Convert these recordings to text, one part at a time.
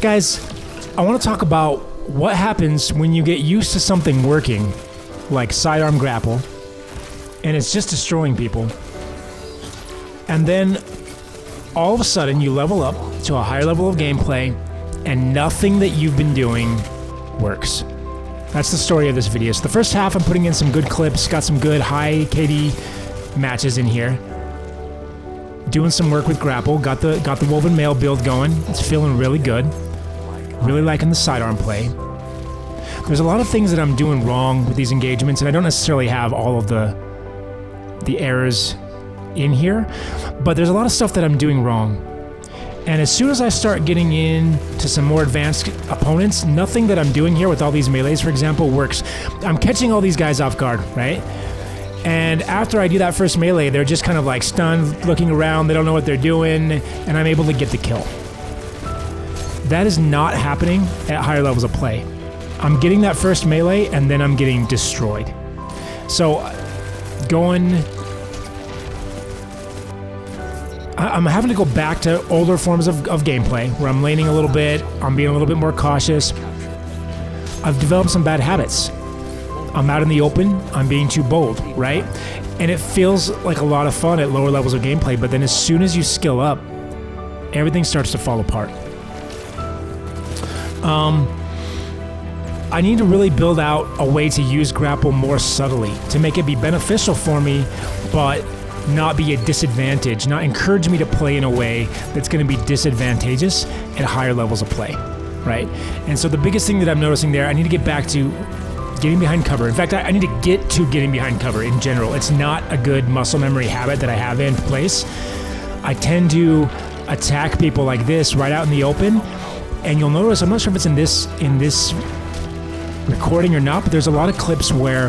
Guys, I want to talk about what happens when you get used to something working, like sidearm grapple, and it's just destroying people. And then all of a sudden you level up to a higher level of gameplay and nothing that you've been doing works. That's the story of this video. So the first half I'm putting in some good clips, got some good high KD matches in here. Doing some work with Grapple, got the woven mail build going. It's feeling really good. Really liking the sidearm play. There's a lot of things that I'm doing wrong with these engagements, and I don't necessarily have all of the errors in here, but there's a lot of stuff that I'm doing wrong. And as soon as I start getting into some more advanced opponents, nothing that I'm doing here with all these melees, for example, works. I'm catching all these guys off guard, right? And after I do that first melee, they're just kind of like stunned, looking around, they don't know what they're doing, and I'm able to get the kill. That is not happening at higher levels of play. I'm getting that first melee, and then I'm getting destroyed. So, I'm having to go back to older forms of gameplay, where I'm laning a little bit, I'm being a little bit more cautious. I've developed some bad habits. I'm out in the open, I'm being too bold, right? And it feels like a lot of fun at lower levels of gameplay, but then as soon as you skill up, everything starts to fall apart. I need to really build out a way to use Grapple more subtly, to make it be beneficial for me, but not be a disadvantage, not encourage me to play in a way that's going to be disadvantageous at higher levels of play, right? And so the biggest thing that I'm noticing there, I need to get back to getting behind cover. In fact, I need to get to getting behind cover in general. It's not a good muscle memory habit that I have in place. I tend to attack people like this right out in the open, and you'll notice, I'm not sure if it's in this recording or not, but there's a lot of clips where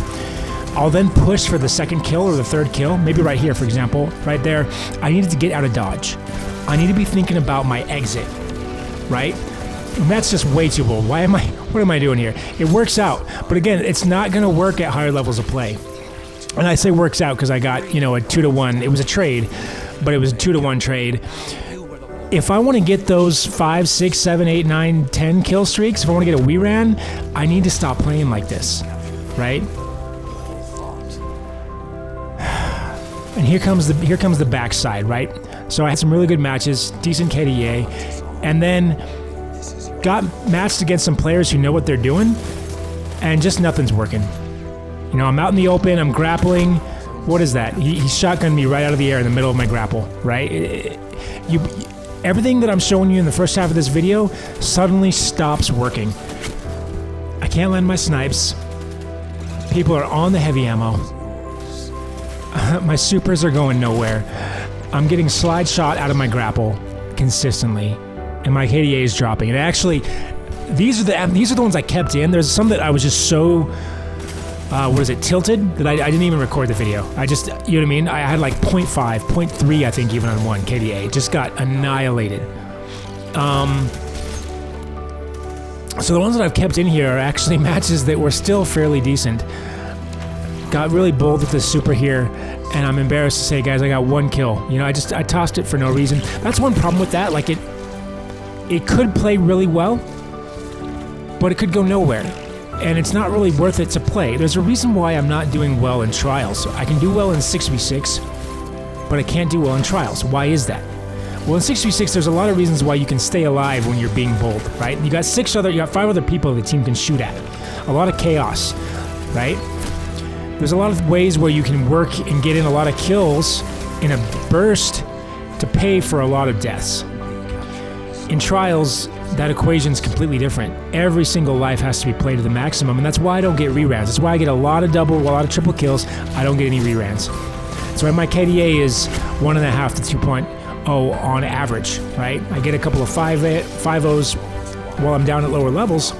I'll then push for the second kill or the third kill, maybe right here, for example, right there. I needed to get out of dodge. I need to be thinking about my exit, right? And that's just way too bold. What am I doing here? It works out, but again, it's not gonna work at higher levels of play. And I say works out because I got, a 2-to-1, it was a trade, but it was a 2-to-1 trade. If I want to get those 5, 6, 7, 8, 9, 10 kill streaks, if I want to get a we ran, I need to stop playing like this, right? And here comes the backside, right? So I had some really good matches, decent KDA, and then got matched against some players who know what they're doing, and just nothing's working. I'm out in the open, I'm grappling. What is that? He shotgunned me right out of the air in the middle of my grapple, right? Everything that I'm showing you in the first half of this video suddenly stops working. I can't land my snipes. People are on the heavy ammo. My supers are going nowhere. I'm getting slide shot out of my grapple consistently, and my KDA is dropping. And actually, these are the ones I kept in. There's some that I was just so tilted that I didn't even record the video. I just, you know what I mean? I had like 0.5, 0.3, I think, even on one KDA. It just got annihilated. So the ones that I've kept in here are actually matches that were still fairly decent. Got really bold with this super here, and I'm embarrassed to say, guys, I got one kill. I tossed it for no reason. That's one problem with that. Like, it could play really well, but it could go nowhere. And it's not really worth it to play. There's a reason why I'm not doing well in trials. I can do well in 6v6, but I can't do well in trials. Why is that? Well, in 6v6, there's a lot of reasons why you can stay alive when you're being bold, right? You got 5 other people the team can shoot at. A lot of chaos, right? There's a lot of ways where you can work and get in a lot of kills in a burst to pay for a lot of deaths. In trials, that equation's completely different. Every single life has to be played to the maximum, and that's why I don't get reruns. That's why I get a lot of double, a lot of triple kills. I don't get any reruns. So my KDA is 1.5 to 2.0 on average, right? I get a couple of 5.0s while I'm down at lower levels.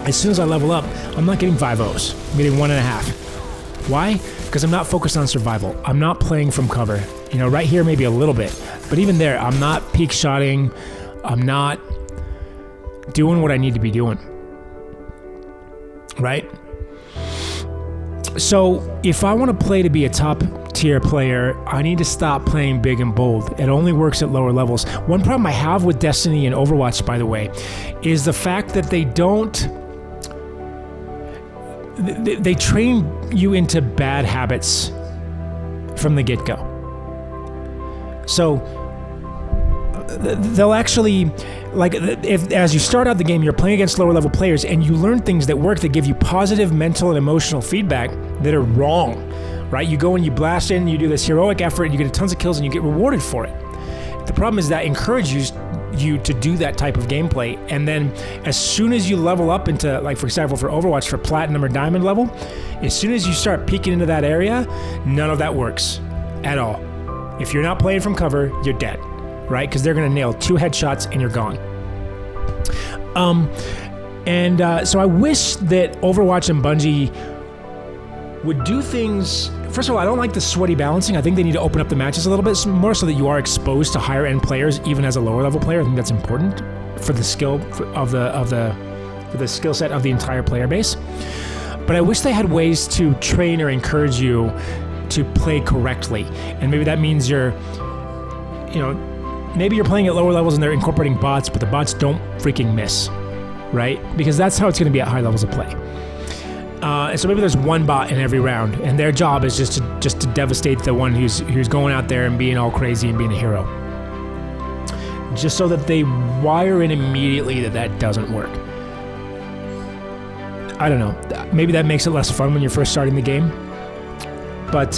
As soon as I level up, I'm not getting 5.0s. I'm getting 1.5. Why? Because I'm not focused on survival. I'm not playing from cover. Right here maybe a little bit, but even there, I'm not peak shotting. I'm not doing what I need to be doing, right? So if I want to play to be a top tier player, I need to stop playing big and bold. It only works at lower levels. One problem I have with Destiny and Overwatch, by the way, is the fact that they train you into bad habits from the get-go. So they'll actually, like, if as you start out the game, you're playing against lower level players and you learn things that work, that give you positive mental and emotional feedback that are wrong, right? You go and you blast in, you do this heroic effort, and you get tons of kills and you get rewarded for it. The problem is that encourages you to do that type of gameplay, and then as soon as you level up into, like, for example, for Overwatch, for platinum or diamond level, as soon as you start peeking into that area, none of that works at all. If you're not playing from cover, you're dead, right? Because they're going to nail 2 headshots and you're gone. So I wish that Overwatch and Bungie would do things. First of all, I don't like the sweaty balancing. I think they need to open up the matches a little bit more so that you are exposed to higher end players, even as a lower level player. I think that's important for the skill of the skill set of the entire player base. But I wish they had ways to train or encourage you to play correctly. And maybe that means maybe you're playing at lower levels and they're incorporating bots, but the bots don't freaking miss, right? Because that's how it's going to be at high levels of play. And so maybe there's one bot in every round, and their job is just to devastate the one who's going out there and being all crazy and being a hero. Just so that they wire in immediately that doesn't work. I don't know. Maybe that makes it less fun when you're first starting the game. But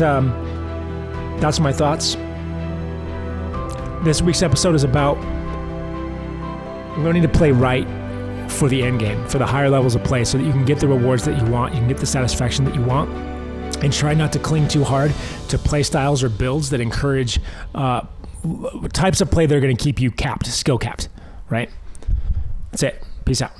that's my thoughts. This week's episode is about learning to play right for the end game, for the higher levels of play, so that you can get the rewards that you want, you can get the satisfaction that you want, and try not to cling too hard to play styles or builds that encourage types of play that are going to keep you capped, skill capped, right? That's it. Peace out.